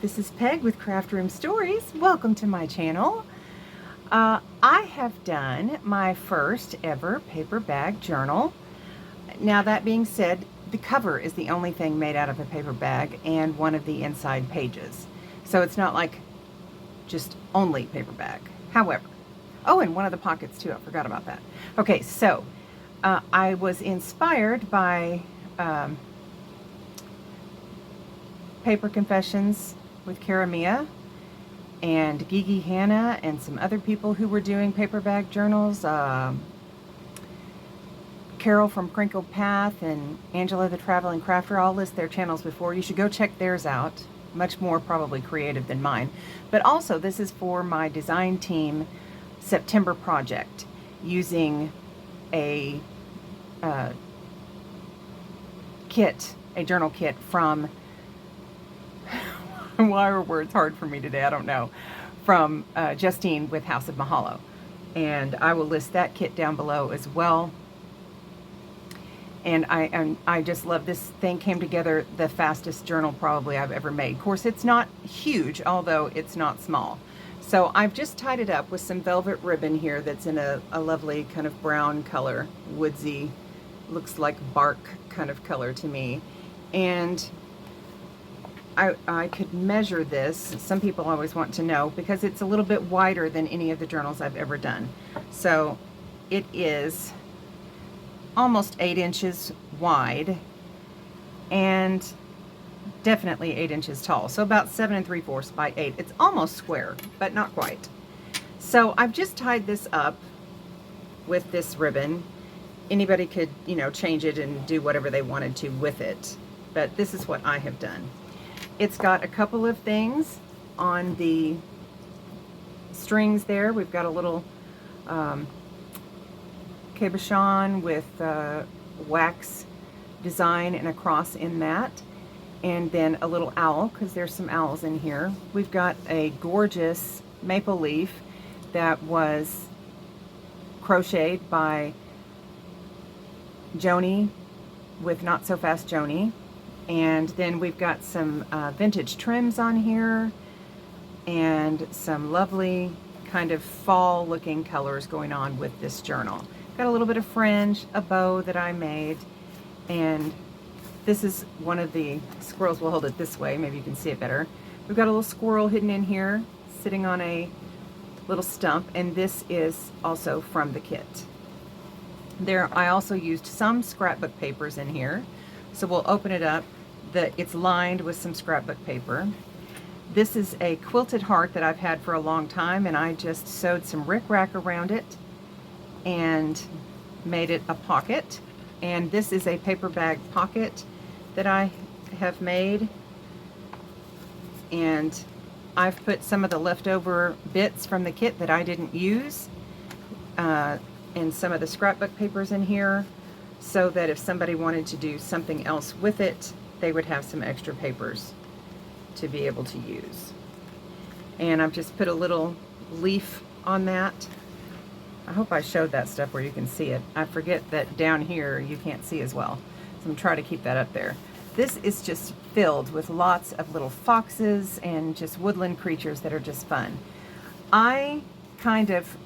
this is Peg with Craft Room Stories. Welcome to my channel. I have done my first ever paper bag journal. Now that being said, the cover is the only thing made out of a paper bag and one of the inside pages. So it's not like just only paper bag. However, oh, and one of the pockets too, I forgot about that. Okay, so I was inspired by Paper Confessions with Karamia and Gigi Hannah and some other people who were doing paper bag journals. Carol from Crinkled Path and Angela the Traveling Crafter. I'll list their channels before. You should go check theirs out. Much more probably creative than mine. But also this is for my design team September project using a kit, a journal kit from why are words hard for me today? I don't know. From Justine with House of Mahalo. And I will list that kit down below as well. And I just love this thing. Came together the fastest journal probably I've ever made. Of course, it's not huge, although it's not small. So I've just tied it up with some velvet ribbon here that's in a lovely kind of brown color, woodsy, looks like bark kind of color to me. And I could measure this. Some people always want to know because it's a little bit wider than any of the journals I've ever done. So it is almost 8 inches wide and definitely 8 inches tall. So about 7 3/4 by 8. It's almost square, but not quite. So I've just tied this up with this ribbon. Anybody could, you know, change it and do whatever they wanted to with it. But this is what I have done. It's got a couple of things on the strings there. We've got a little cabochon with wax design and a cross in that. And then a little owl, because there's some owls in here. We've got a gorgeous maple leaf that was crocheted by Joni with Not So Fast Joni. And then we've got some vintage trims on here and some lovely kind of fall looking colors going on with this journal. Got a little bit of fringe, a bow that I made, and this is one of the squirrels. We'll hold it this way, maybe you can see it better. We've got a little squirrel hidden in here sitting on a little stump, and this is also from the kit. There, I also used some scrapbook papers in here. So we'll open it up. It's lined with some scrapbook paper. This is a quilted heart that I've had for a long time, and I just sewed some rickrack around it and made it a pocket. And this is a paper bag pocket that I have made. And I've put some of the leftover bits from the kit that I didn't use and some of the scrapbook papers in here, so that if somebody wanted to do something else with it, they would have some extra papers to be able to use. And I've just put a little leaf on that. I hope I showed that stuff where you can see it. I forget that down here you can't see as well, so I'm trying to keep that up there. This is just filled with lots of little foxes and just woodland creatures that are just fun. I kind of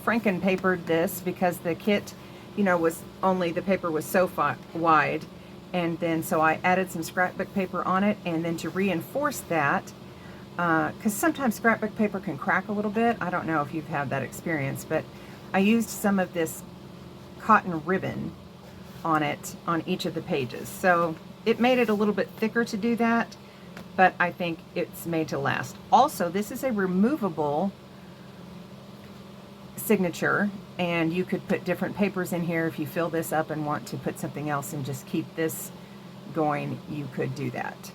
Franken-papered this because the kit, you know, was only, the paper was so wide, and then so I added some scrapbook paper on it, and then to reinforce that, because sometimes scrapbook paper can crack a little bit. I don't know if you've had that experience, but I used some of this cotton ribbon on it on each of the pages. So it made it a little bit thicker to do that, but I think it's made to last. Also, this is a removable signature, and you could put different papers in here. If you fill this up and want to put something else and just keep this going, you could do that.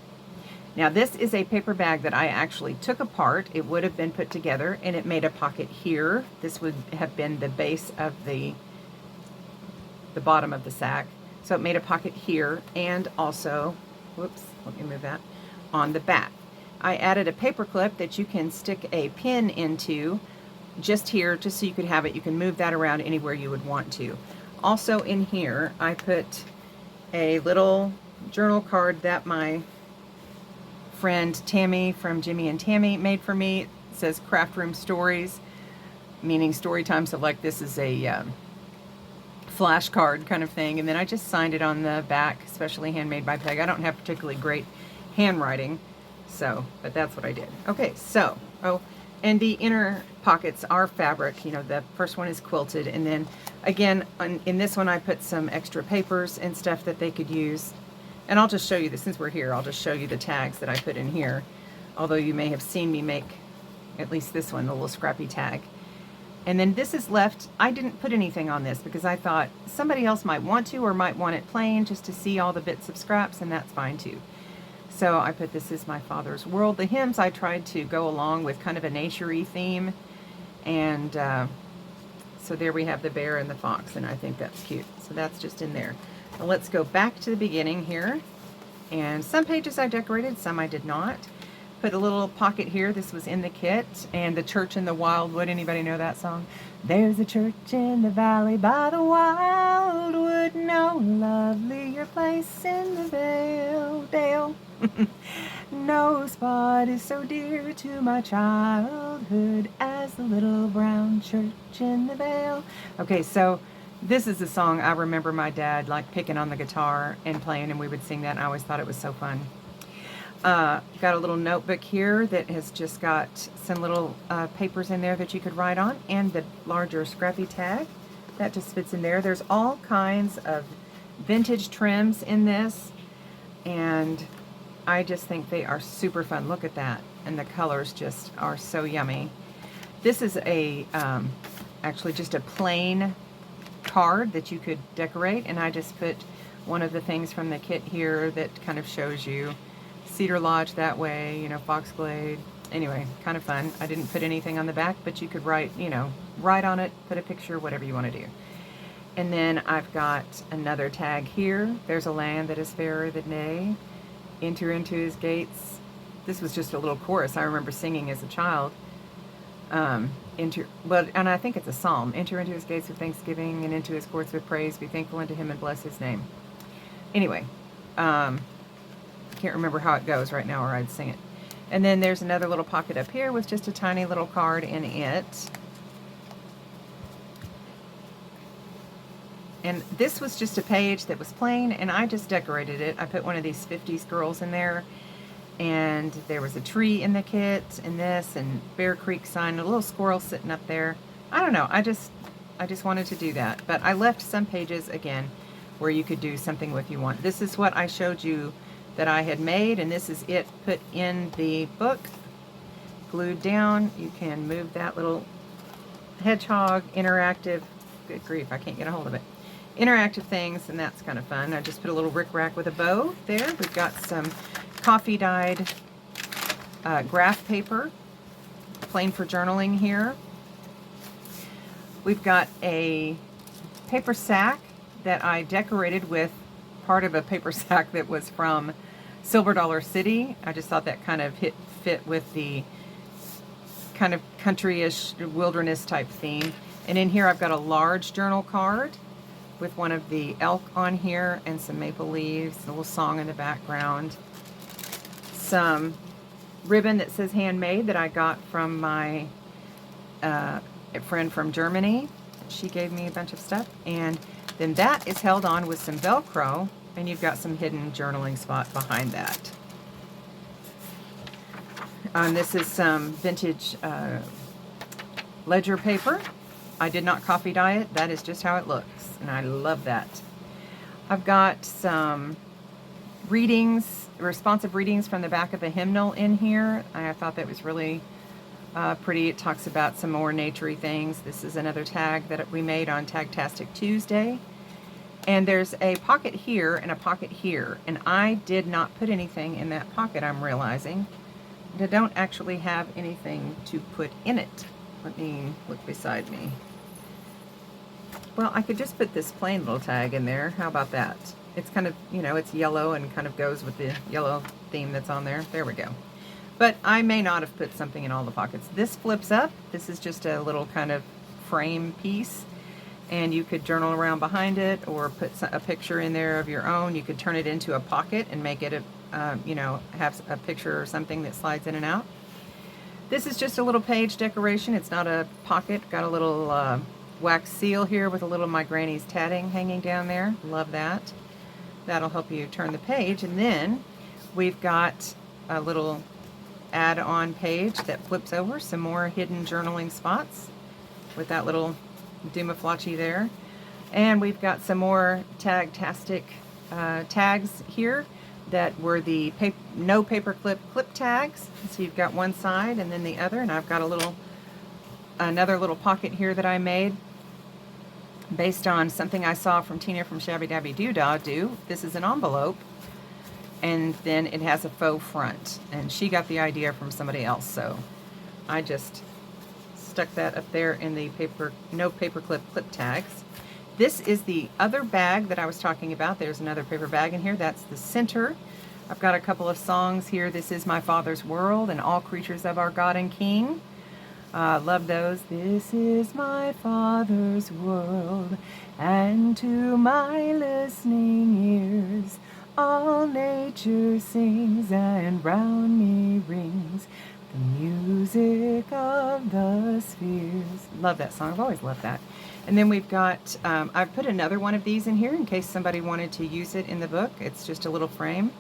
Now this is a paper bag that I actually took apart. It would have been put together, and it made a pocket here. This would have been the base of the bottom of the sack. So it made a pocket here, and also, whoops, let me move that, on the back. I added a paper clip that you can stick a pin into just here, just so you could have it. You can move that around anywhere you would want to. Also in here, I put a little journal card that my friend Tammy from Jimmy and Tammy made for me. It says Craft Room Stories, meaning story time. So like this is a flashcard kind of thing. And then I just signed it on the back, especially handmade by Peg. I don't have particularly great handwriting, so, but that's what I did. Okay, so, oh, and the inner pockets are fabric. You know, the first one is quilted, and then again, in this one I put some extra papers and stuff that they could use. And I'll just show you this, since we're here, I'll just show you the tags that I put in here. Although you may have seen me make at least this one, the little scrappy tag. And then this is left, I didn't put anything on this because I thought somebody else might want to, or might want it plain just to see all the bits of scraps, and that's fine too. So I put This Is My Father's World. The hymns I tried to go along with kind of a nature-y theme. And so there we have the bear and the fox, and I think that's cute. So that's just in there. Now let's go back to the beginning here. And some pages I decorated, some I did not. Put a little pocket here. This was in the kit. And The Church in the Wildwood. Anybody know that song? There's a church in the valley by the wildwood, no lovelier place in the dale. No spot is so dear to my childhood as the little brown church in the vale. Okay, so this is a song I remember my dad like picking on the guitar and playing, and we would sing that, and I always thought it was so fun. Got a little notebook here that has just got some little papers in there that you could write on, and the larger scrappy tag that just fits in there. There's all kinds of vintage trims in this, and I just think they are super fun. Look at that, and the colors just are so yummy. This is a actually just a plain card that you could decorate, and I just put one of the things from the kit here that kind of shows you Cedar Lodge that way, you know, Foxglade. Anyway, kind of fun. I didn't put anything on the back, but you could write, you know, write on it, put a picture, whatever you want to do. And then I've got another tag here. There's a land that is fairer than day. Enter into his gates. This was just a little chorus I remember singing as a child. And I think it's a psalm. Enter into his gates with thanksgiving and into his courts with praise. Be thankful unto him and bless his name. Anyway, can't remember how it goes right now, or I'd sing it. And then there's another little pocket up here with just a tiny little card in it. And this was just a page that was plain, and I just decorated it. I put one of these 50s girls in there, and there was a tree in the kit, and this, and Bear Creek sign, a little squirrel sitting up there. I don't know, I just wanted to do that. But I left some pages, again, where you could do something with you want. This is what I showed you that I had made, and this is it put in the book, glued down. You can move that little hedgehog, interactive, good grief, I can't get a hold of it, interactive things, and that's kind of fun. I just put a little rickrack with a bow there. We've got some coffee dyed graph paper, plain for journaling here. We've got a paper sack that I decorated with part of a paper sack that was from Silver Dollar City. I just thought that kind of fit with the kind of country-ish wilderness type theme. And in here I've got a large journal card with one of the elk on here and some maple leaves, a little song in the background. Some ribbon that says handmade that I got from my friend from Germany. She gave me a bunch of stuff. And then that is held on with some Velcro, and you've got some hidden journaling spot behind that. This is some vintage ledger paper. I did not coffee dye it. That is just how it looks, and I love that. I've got some readings, responsive readings from the back of the hymnal in here. I thought that was really pretty. It talks about some more naturey things. This is another tag that we made on Tagtastic Tuesday. And there's a pocket here and a pocket here, and I did not put anything in that pocket, I'm realizing. I don't actually have anything to put in it. Let me look beside me. Well, I could just put this plain little tag in there. How about that? It's kind of, you know, it's yellow and kind of goes with the yellow theme that's on there. There we go. But I may not have put something in all the pockets. This flips up. This is just a little kind of frame piece, and you could journal around behind it or put a picture in there of your own. You could turn it into a pocket and make it you know, have a picture or something that slides in and out. This is just a little page decoration. It's not a pocket. Got a little wax seal here with a little My Granny's tatting hanging down there. Love that. That'll help you turn the page. And then we've got a little add-on page that flips over, some more hidden journaling spots with that little Dumaflachi there. And we've got some more tag-tastic tags here that were the no paperclip clip tags. So you've got one side and then the other, and I've got another little pocket here that I made based on something I saw from Tina from Shabby Dabby Doodah do. This is an envelope, and then it has a faux front, and she got the idea from somebody else, so I just stuck that up there in the no paperclip clip tags. This is the other bag that I was talking about. There's another paper bag in here. That's the center. I've got a couple of songs here. This is My Father's World and All Creatures of Our God and King. Love those. This is my Father's world, and to my listening ears all nature sings, and round me rings the music of the spheres. Love that song. I've always loved that. And then we've got, I've put another one of these in here in case somebody wanted to use it in the book. It's just a little frame.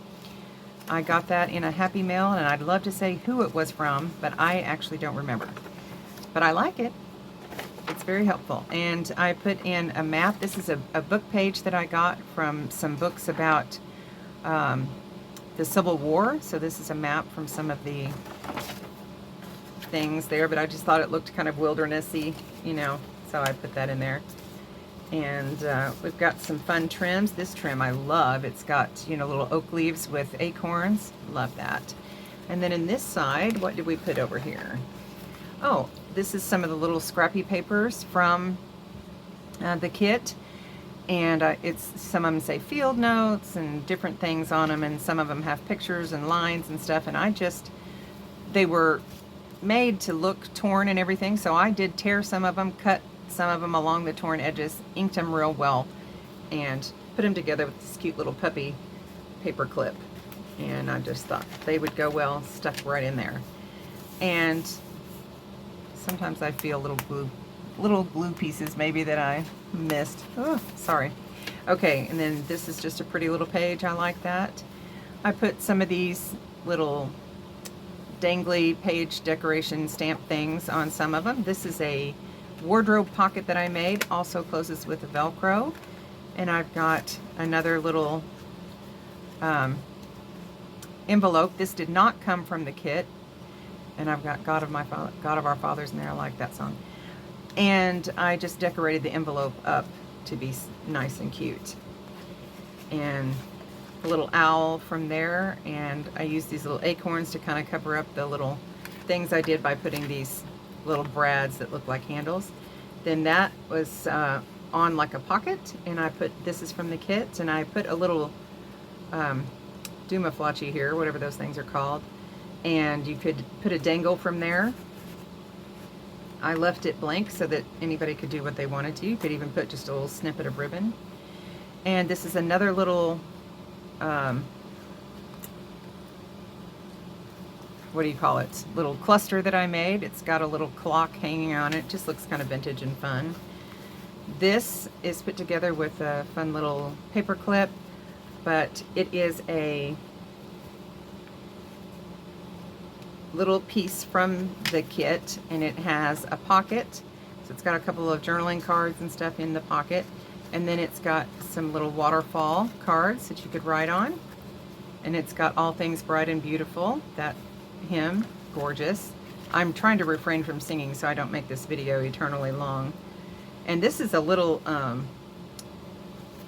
I got that in a Happy Mail, and I'd love to say who it was from, but I actually don't remember. But I like it. It's very helpful. And I put in a map. This is a book page that I got from some books about the Civil War. So this is a map from some of the things there, but I just thought it looked kind of wildernessy, you know, so I put that in there. And we've got some fun trims. This trim I love. It's got, you know, little oak leaves with acorns. Love that. And then in this side, what did we put over here? Oh, this is some of the little scrappy papers from the kit. And some of them say field notes and different things on them, and some of them have pictures and lines and stuff. And they were made to look torn and everything, so I did tear some of them, cut some of them along the torn edges, inked them real well, and put them together with this cute little puppy paper clip. And I just thought they would go well, stuck right in there. And sometimes I feel little glue pieces maybe that I missed. Oh, sorry. Okay, and then this is just a pretty little page. I like that. I put some of these little dangly page decoration stamp things on some of them. This is a wardrobe pocket that I made, also closes with a Velcro. And I've got another little envelope. This did not come from the kit. And I've got God of Our Fathers in there. I like that song. And I just decorated the envelope up to be nice and cute. And a little owl from there, and I used these little acorns to kind of cover up the little things I did by putting these little brads that look like handles. Then that was on like a pocket, and this is from the kit, and I put a little Dumaflachi here, whatever those things are called, and you could put a dangle from there. I left it blank so that anybody could do what they wanted to. You could even put just a little snippet of ribbon. And this is another little what do you call it? Little cluster that I made. It's got a little clock hanging on it. Just looks kind of vintage and fun. This is put together with a fun little paper clip, but it is a little piece from the kit, and it has a pocket. So it's got a couple of journaling cards and stuff in the pocket, and then it's got some little waterfall cards that you could write on, and it's got All Things Bright and Beautiful, that hymn, gorgeous. I'm trying to refrain from singing so I don't make this video eternally long. And this is a little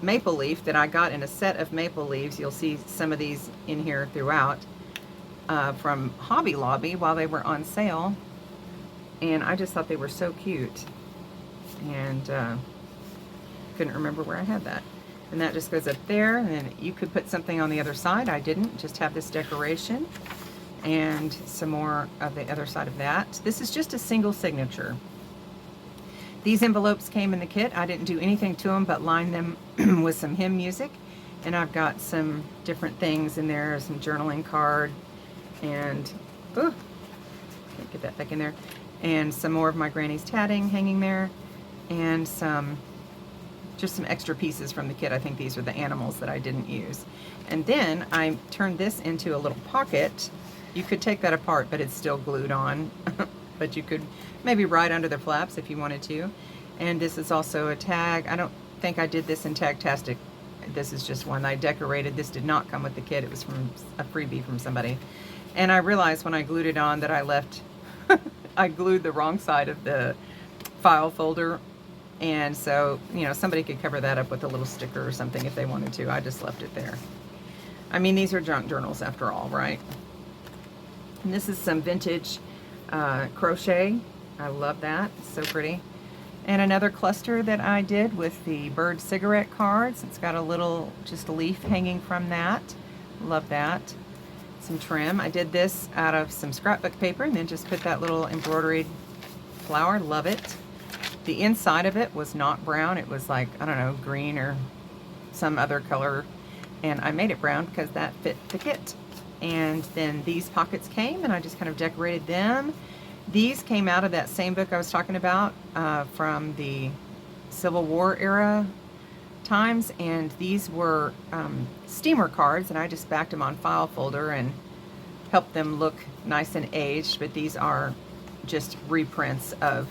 maple leaf that I got in a set of maple leaves. You'll see some of these in here throughout, from Hobby Lobby while they were on sale, and I just thought they were so cute, and couldn't remember where I had that. And that just goes up there, and then you could put something on the other side. I didn't, just have this decoration and some more of the other side of that. This is just a single signature. These envelopes came in the kit. I didn't do anything to them but line them with some hymn music. And I've got some different things in there, some journaling card, and, oh, can't get that back in there, and some more of my granny's tatting hanging there, and just some extra pieces from the kit. I think these are the animals that I didn't use. And then I turned this into a little pocket. You could take that apart, but it's still glued on. But you could maybe write under the flaps if you wanted to. And this is also a tag. I don't think I did this in Tagtastic. This is just one I decorated. This did not come with the kit. It was from a freebie from somebody. And I realized when I glued it on that I left, I glued the wrong side of the file folder. And so, you know, somebody could cover that up with a little sticker or something if they wanted to. I just left it there. I mean, these are junk journals after all, right? And this is some vintage crochet. I love that. It's so pretty. And another cluster that I did with the bird cigarette cards. It's got a little, just a leaf hanging from that. Love that. Some trim. I did this out of some scrapbook paper and then just put that little embroidered flower. Love it. The inside of it was not brown. It was like, I don't know, green or some other color. And I made it brown because that fit the kit. And then these pockets came and I just kind of decorated them. These came out of that same book I was talking about from the Civil War era times. And these were steamer cards, and I just backed them on file folder and helped them look nice and aged. But these are just reprints of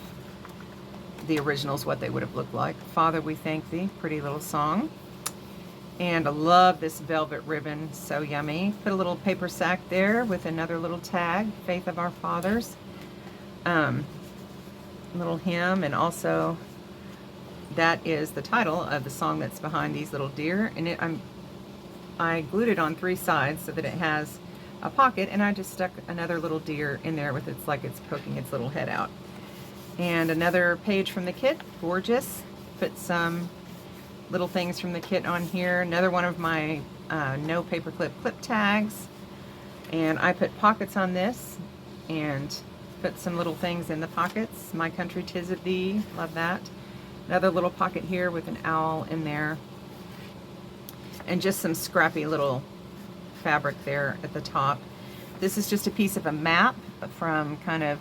the originals, what they would have looked like. Father, we thank thee. Pretty little song. And I love this velvet ribbon. So yummy. Put a little paper sack there with another little tag, Faith of Our Fathers. Little hymn, and also that is the title of the song that's behind these little deer. And I glued it on 3 sides so that it has a pocket, and I just stuck another little deer in there with it's like it's poking its little head out. And another page from the kit, gorgeous. Put some little things from the kit on here. Another one of my no paperclip clip tags. And I put pockets on this and put some little things in the pockets. My country 'tis of thee, love that. Another little pocket here with an owl in there. And just some scrappy little fabric there at the top. This is just a piece of a map from kind of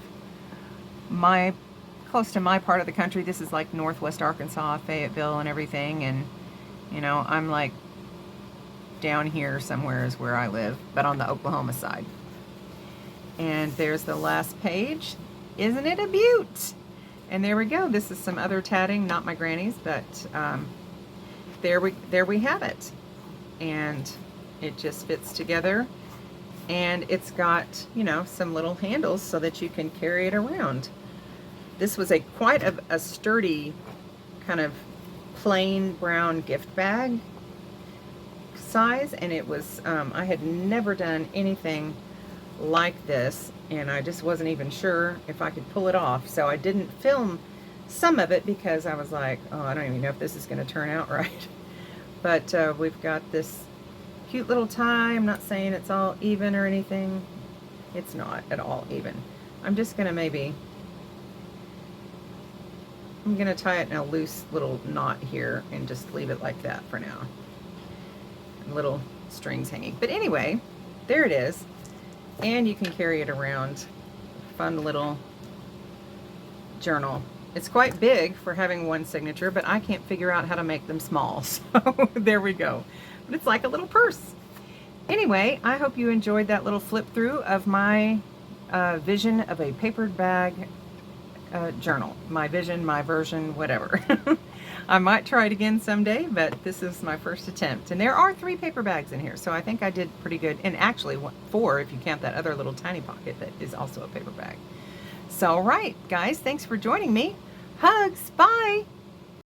close to my part of the country. This is like northwest Arkansas, Fayetteville and everything, and you know, I'm like down here somewhere is where I live, but on the Oklahoma side. And there's the last page. Isn't it a beaut? And there we go. This is some other tatting, not my granny's, but there we have it. And it just fits together, and it's got, you know, some little handles so that you can carry it around. This was quite a sturdy kind of plain brown gift bag size, and it was I had never done anything like this, and I just wasn't even sure if I could pull it off, so I didn't film some of it because I was like, oh, I don't even know if this is going to turn out right. But we've got this cute little tie. I'm not saying it's all even or anything. It's not at all even. I'm just going to I'm going to tie it in a loose little knot here and just leave it like that for now. Little strings hanging. But anyway, there it is. And you can carry it around. Fun little journal. It's quite big for having one signature, but I can't figure out how to make them small. So there we go. But it's like a little purse. Anyway, I hope you enjoyed that little flip through of my vision of a papered bag journal. My vision, my version, whatever. I might try it again someday, but this is my first attempt. And there are 3 paper bags in here, so I think I did pretty good. And actually 4 if you count that other little tiny pocket that is also a paper bag. So, all right, guys, thanks for joining me. Hugs, bye.